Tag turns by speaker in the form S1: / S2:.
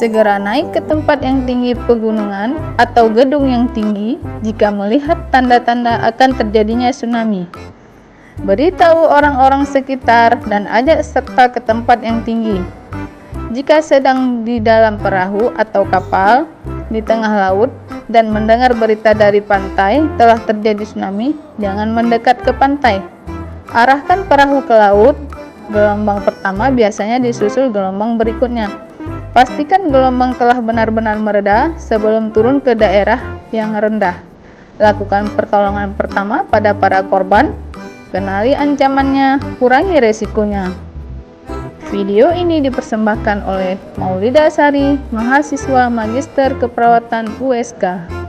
S1: Segera naik ke tempat yang tinggi pegunungan atau gedung yang tinggi jika melihat tanda-tanda akan terjadinya tsunami. Beritahu orang-orang sekitar dan ajak serta ke tempat yang tinggi. Jika sedang di dalam perahu atau kapal di tengah laut dan mendengar berita dari pantai telah terjadi tsunami, jangan mendekat ke pantai. Arahkan perahu ke laut. Gelombang pertama biasanya disusul gelombang berikutnya. Pastikan gelombang telah benar-benar mereda sebelum turun ke daerah yang rendah. Lakukan pertolongan pertama pada para korban. Kenali ancamannya, kurangi resikonya. Video ini dipersembahkan oleh Maulida Sari, mahasiswa Magister Keperawatan USK.